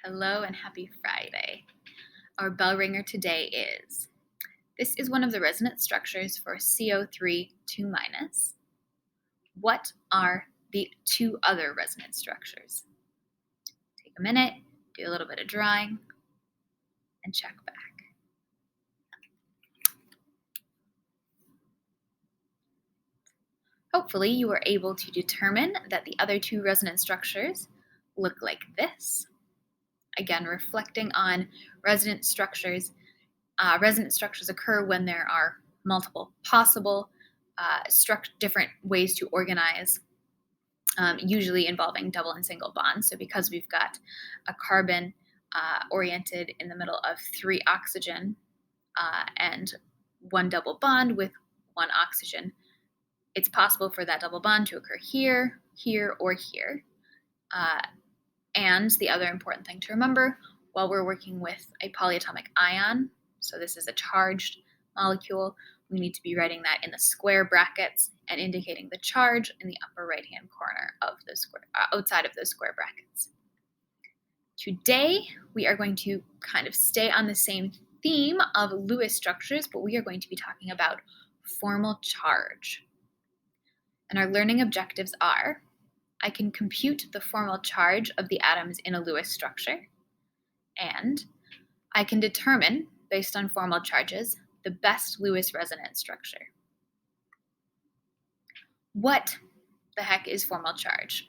Hello and happy Friday. Our bell ringer today is this is one of the resonance structures for CO3 2 minus. What are the two other resonance structures? Take a minute, do a little bit of drawing, and check back. Hopefully, you were able to determine that the other two resonance structures look like this. Again, reflecting on resonance structures. Resonance structures occur when there are multiple possible different ways to organize, usually involving double and single bonds. So because we've got a carbon oriented in the middle of 3 oxygen and 1 double bond with 1 oxygen, it's possible for that double bond to occur here, here, or here. And the other important thing to remember while we're working with a polyatomic ion, so this is a charged molecule, we need to be writing that in the square brackets and indicating the charge in the upper right-hand corner of the square, outside of those square brackets. Today, we are going to kind of stay on the same theme of Lewis structures, but we are going to be talking about formal charge. And our learning objectives are: I can compute the formal charge of the atoms in a Lewis structure, and I can determine, based on formal charges, the best Lewis resonance structure. What the heck is formal charge?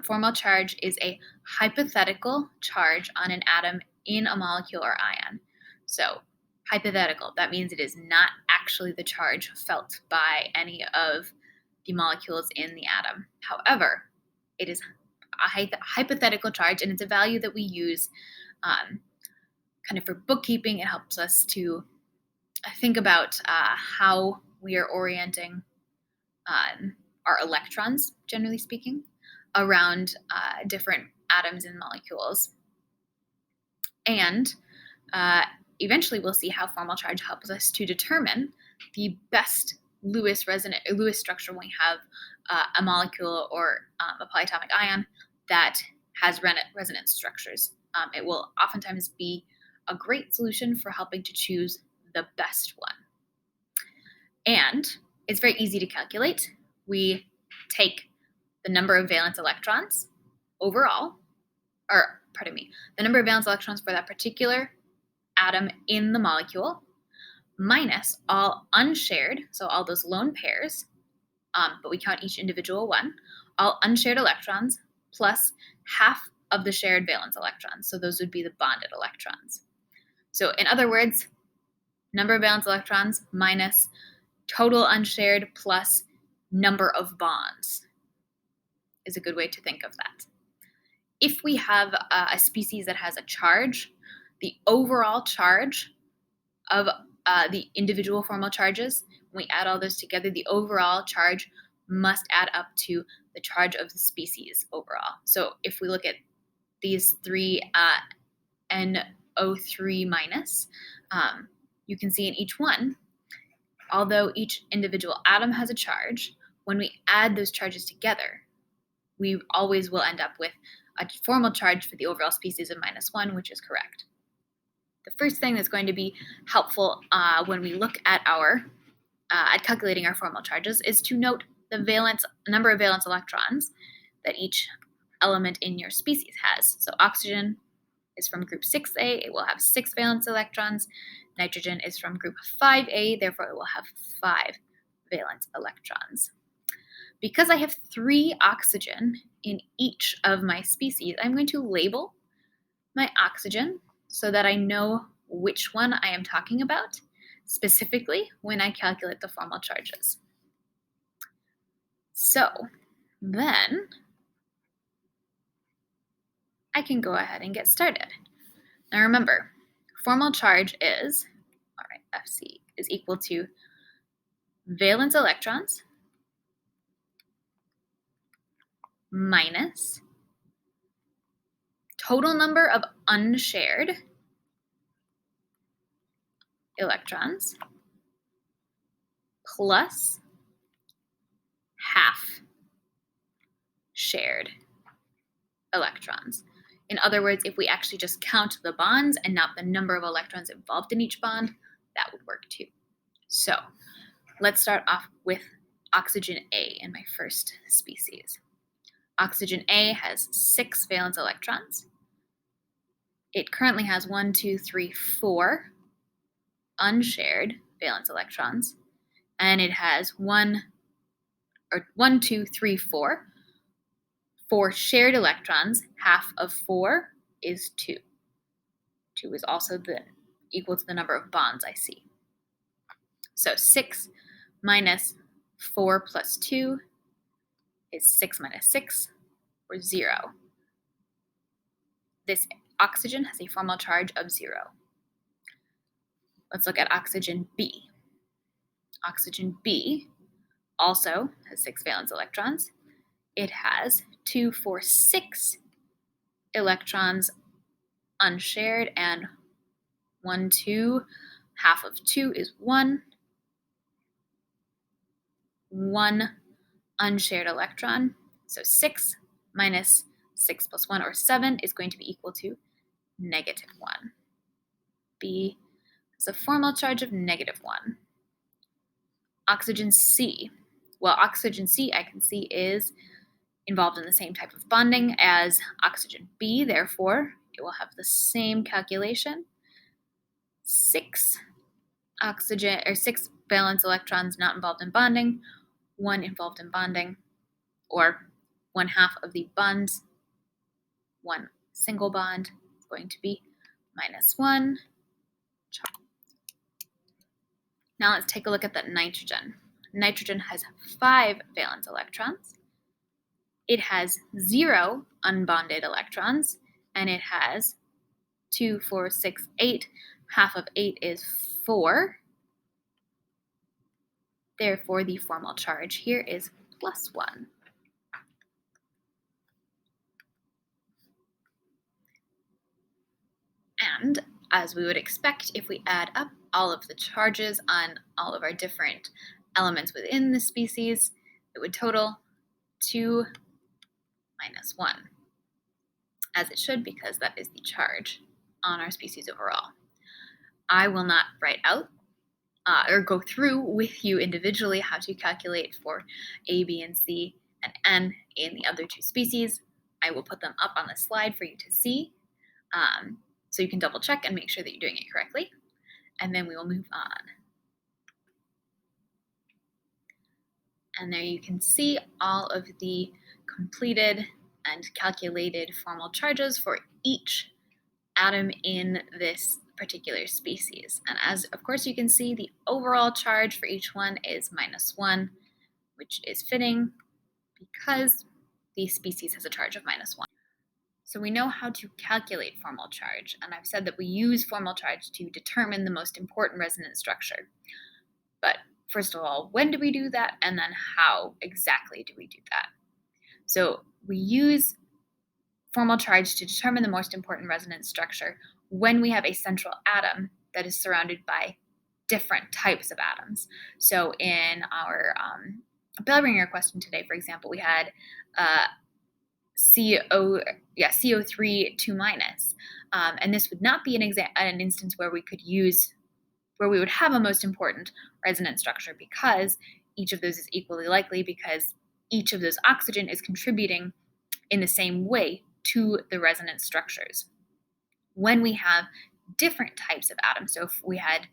Formal charge is a hypothetical charge on an atom in a molecule or ion. So, hypothetical, that means it is not actually the charge felt by any of the molecules in the atom. However, it is a hypothetical charge, and it's a value that we use kind of for bookkeeping. It helps us to think about how we are orienting our electrons, generally speaking, around different atoms and molecules. And eventually we'll see how formal charge helps us to determine the best Lewis structure when we have a molecule or a polyatomic ion that has resonance structures. It will oftentimes be a great solution for helping to choose the best one. And it's very easy to calculate. We take the number of valence electrons overall, the number of valence electrons for that particular atom in the molecule, minus all unshared, so all those lone pairs, but we count each individual one, all unshared electrons, plus half of the shared valence electrons. So those would be the bonded electrons. So in other words, number of valence electrons minus total unshared plus number of bonds is a good way to think of that. If we have a species that has a charge, the overall charge of the individual formal charges, when we add all those together, the overall charge must add up to the charge of the species overall. So if we look at these three NO3 minus, you can see in each one, although each individual atom has a charge, when we add those charges together, we always will end up with a formal charge for the overall species of -1, which is correct. The first thing that's going to be helpful when we look at at calculating our formal charges is to note the number of valence electrons that each element in your species has. So oxygen is from group 6A, it will have 6 valence electrons. Nitrogen is from group 5A, therefore it will have 5 valence electrons. Because I have 3 oxygen in each of my species, I'm going to label my oxygen so that I know which one I am talking about specifically when I calculate the formal charges. So then I can go ahead and get started. Now remember, formal charge is, Fc is equal to valence electrons minus total number of unshared electrons plus half shared electrons. In other words, if we actually just count the bonds and not the number of electrons involved in each bond, that would work too. So let's start off with oxygen A in my first species. Oxygen A has 6 valence electrons. It currently has 1, 2, 3, 4 unshared valence electrons, and it has 1, 2, 3, 4. 4 shared electrons. Half of 4 is 2. 2 is also equal to the number of bonds I see. So 6 minus 4 plus 2 is 6 minus 6, or 0. This oxygen has a formal charge of 0. Let's look at oxygen B. Oxygen B also has 6 valence electrons. It has 2, 4, 6 electrons unshared, and 1, 2. Half of 2 is 1. 1 unshared electron. So 6 minus 6 plus 1, or 7, is going to be equal to negative 1. B has a formal charge of negative 1. Oxygen C. Well, oxygen C, I can see, is involved in the same type of bonding as oxygen B. Therefore, it will have the same calculation. 6 valence electrons not involved in bonding, 1 involved in bonding, or 1/2 of the bonds. 1 single bond is going to be -1. Now let's take a look at the nitrogen. Nitrogen has 5 valence electrons. It has 0 unbonded electrons, and it has 2, 4, 6, 8. Half of 8 is 4. Therefore, the formal charge here is +1. And as we would expect, if we add up all of the charges on all of our different elements within the species, it would total 2 minus 1, as it should, because that is the charge on our species overall. I will not write out or go through with you individually how to calculate for A, B, and C, and N in the other 2 species. I will put them up on the slide for you to see, so you can double check and make sure that you're doing it correctly. And then we will move on. And there you can see all of the completed and calculated formal charges for each atom in this particular species. And as, of course, you can see, the overall charge for each one is -1, which is fitting because the species has a charge of -1. So we know how to calculate formal charge, and I've said that we use formal charge to determine the most important resonance structure. But first of all, when do we do that? And then how exactly do we do that? So we use formal charge to determine the most important resonance structure when we have a central atom that is surrounded by different types of atoms. So in our Bell-Ringer question today, for example, we had CO3 2-, and this would not be an instance where we would have a most important resonance structure, because each of those is equally likely, because each of those oxygen is contributing in the same way to the resonance structures. When we have different types of atoms, so if we had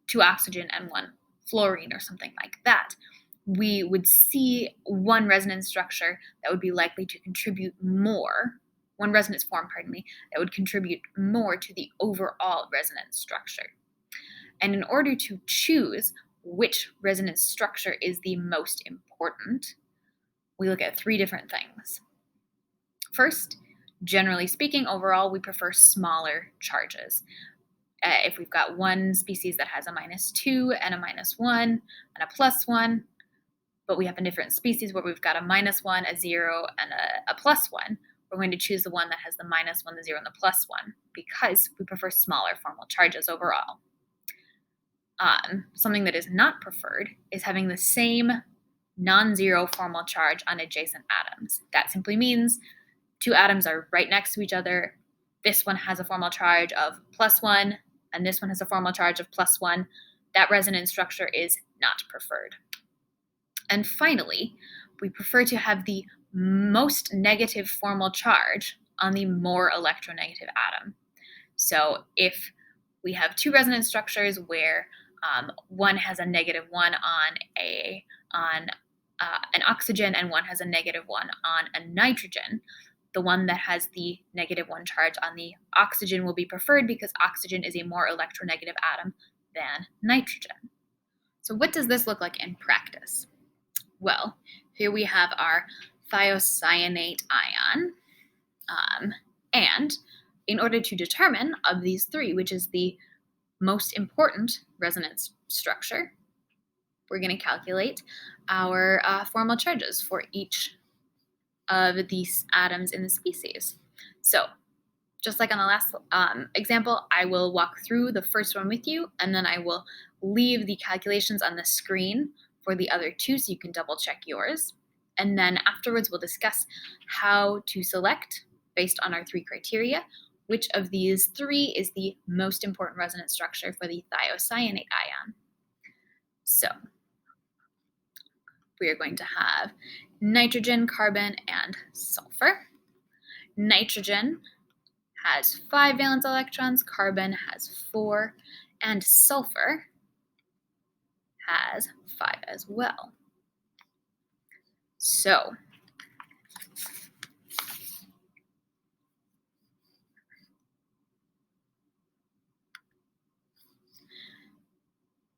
2 oxygen and 1 fluorine or something like that, we would see one resonance structure that would be likely to contribute more, one resonance form, that would contribute more to the overall resonance structure. And in order to choose which resonance structure is the most important, we look at 3 different things. First, generally speaking, overall, we prefer smaller charges. If we've got one species that has a -2 and a -1 and a +1, but we have a different species where we've got a -1, a 0, and a +1, we're going to choose the one that has the -1, the 0, and the +1, because we prefer smaller formal charges overall. Something that is not preferred is having the same non-zero formal charge on adjacent atoms. That simply means two atoms are right next to each other. This one has a formal charge of +1, and this one has a formal charge of +1. That resonance structure is not preferred. And finally, we prefer to have the most negative formal charge on the more electronegative atom. So if we have two resonance structures where one has a -1 on an oxygen and one has a -1 on a nitrogen, the one that has the -1 charge on the oxygen will be preferred because oxygen is a more electronegative atom than nitrogen. So what does this look like in practice? Well, here we have our thiocyanate ion. And in order to determine of these three, which is the most important resonance structure, we're going to calculate our formal charges for each of these atoms in the species. So just like on the last example, I will walk through the first one with you, and then I will leave the calculations on the screen for the other two so you can double check yours. And then afterwards, we'll discuss how to select, based on our three criteria, which of these three is the most important resonance structure for the thiocyanate ion. So we are going to have nitrogen, carbon, and sulfur. Nitrogen has 5 valence electrons, carbon has 4, and sulfur has 5 as well. So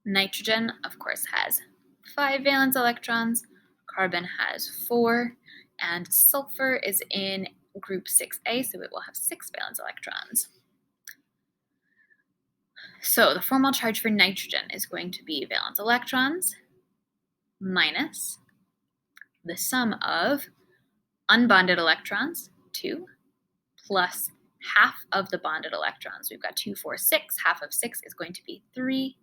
nitrogen, of course, has 5 valence electrons, carbon has 4, and sulfur is in group 6A, so it will have 6 valence electrons. So the formal charge for nitrogen is going to be valence electrons minus the sum of unbonded electrons, 2, plus half of the bonded electrons. We've got 2, 4, 6. Half of 6 is going to be 3.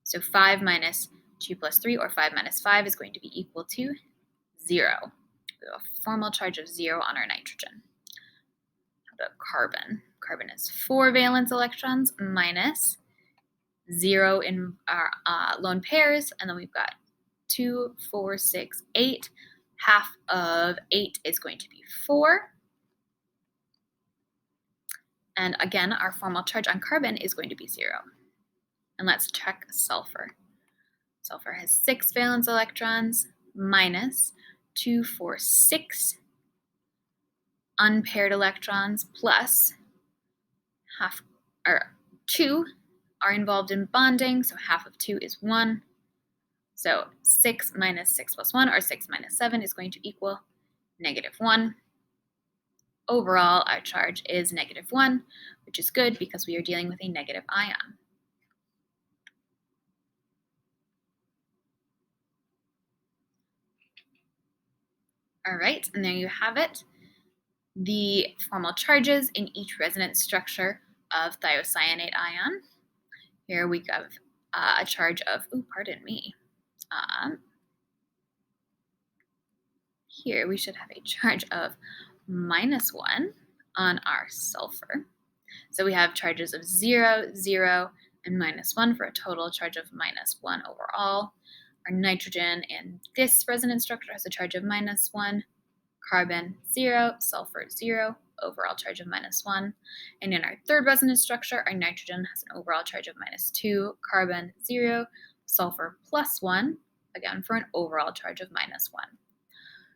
So 5 minus 2 plus 3, or 5 minus 5, is going to be equal to 0. We have a formal charge of 0 on our nitrogen. How about carbon? Carbon is 4 valence electrons minus 0 in our lone pairs, and then we've got 2, 4, 6, 8. Half of 8 is going to be 4. And again, our formal charge on carbon is going to be 0. And let's check sulfur. Sulfur has 6 valence electrons minus 2, 4, 6 unpaired electrons plus half, or 2 are involved in bonding, so half of 2 is 1. So 6 minus 6 plus 1, or 6 minus 7, is going to equal -1. Overall, our charge is -1, which is good because we are dealing with a negative ion. All right, and there you have it. The formal charges in each resonance structure of thiocyanate ion. Here we have a charge of, here we should have a charge of -1 on our sulfur. So we have charges of 0, 0, and -1 for a total charge of -1 overall. Our nitrogen in this resonance structure has a charge of -1, carbon 0, sulfur 0, overall charge of -1. And in our third resonance structure, our nitrogen has an overall charge of -2, carbon 0, sulfur +1, again for an overall charge of -1.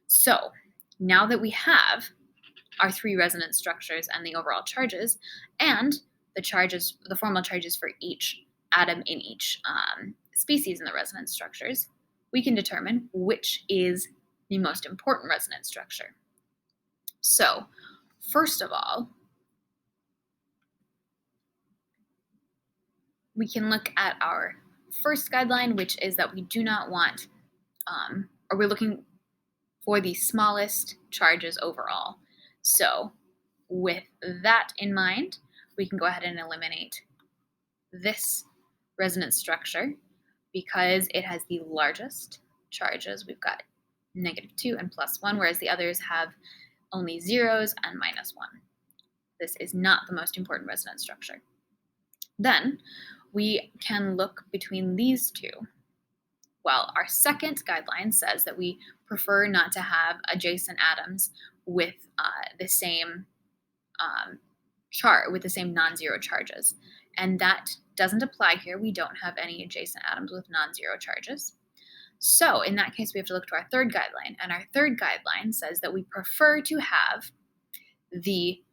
So now that we have our three resonance structures and the overall charges, and the formal charges for each atom in each species in the resonance structures, we can determine which is the most important resonance structure. So, first of all, we can look at our first guideline, which is that we do not want, or we're looking for the smallest charges overall. So, with that in mind, we can go ahead and eliminate this resonance structure because it has the largest charges. We've got -2 and +1, whereas the others have only zeros and -1. This is not the most important resonance structure. Then we can look between these two. Well, our second guideline says that we prefer not to have adjacent atoms with the same with the same non-zero charges. And that doesn't apply here. We don't have any adjacent atoms with non-zero charges. So in that case, we have to look to our third guideline. And our third guideline says that we prefer to have the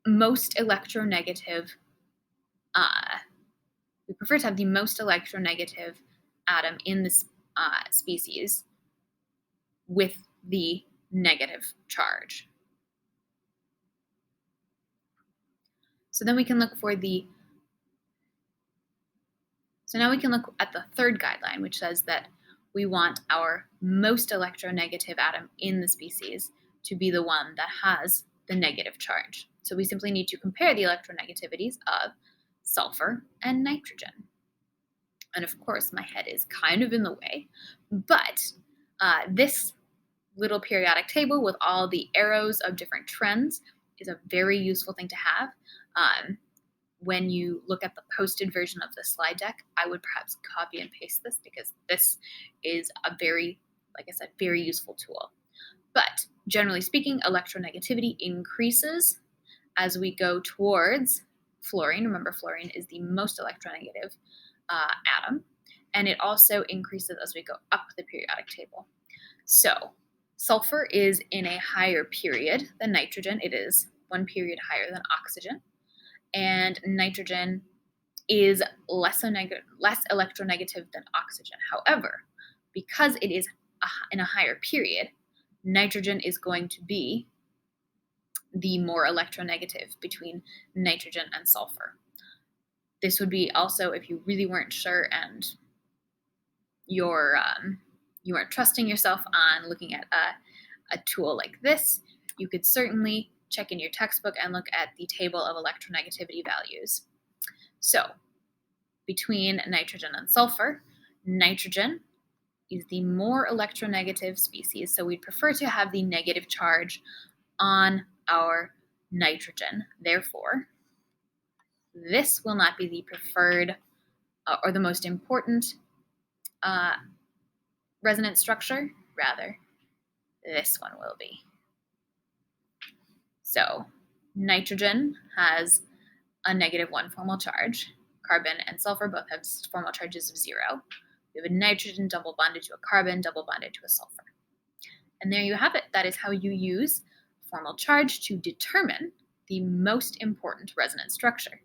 most electronegative atom in this species with the negative charge. So then we can look now we can look at the third guideline, which says that we want our most electronegative atom in the species to be the one that has the negative charge. So we simply need to compare the electronegativities of sulfur and nitrogen. And of course, my head is kind of in the way, but this little periodic table with all the arrows of different trends is a very useful thing to have. When you look at the posted version of the slide deck, I would perhaps copy and paste this because this is a very, like I said, very useful tool. But generally speaking, electronegativity increases as we go towards fluorine. Remember, fluorine is the most electronegative atom, and it also increases as we go up the periodic table. So sulfur is in a higher period than nitrogen. It is one period higher than oxygen. And nitrogen is less electronegative than oxygen. However, because it is in a higher period, nitrogen is going to be the more electronegative between nitrogen and sulfur. This would be also if you really weren't sure and you weren't trusting yourself on looking at a tool like this, you could certainly check in your textbook and look at the table of electronegativity values. So between nitrogen and sulfur, nitrogen is the more electronegative species, so we'd prefer to have the negative charge on our nitrogen. Therefore, this will not be the preferred or the most important resonance structure. Rather, this one will be. So nitrogen has a -1 formal charge. Carbon and sulfur both have formal charges of 0. We have a nitrogen double bonded to a carbon, double bonded to a sulfur. And there you have it. That is how you use formal charge to determine the most important resonance structure.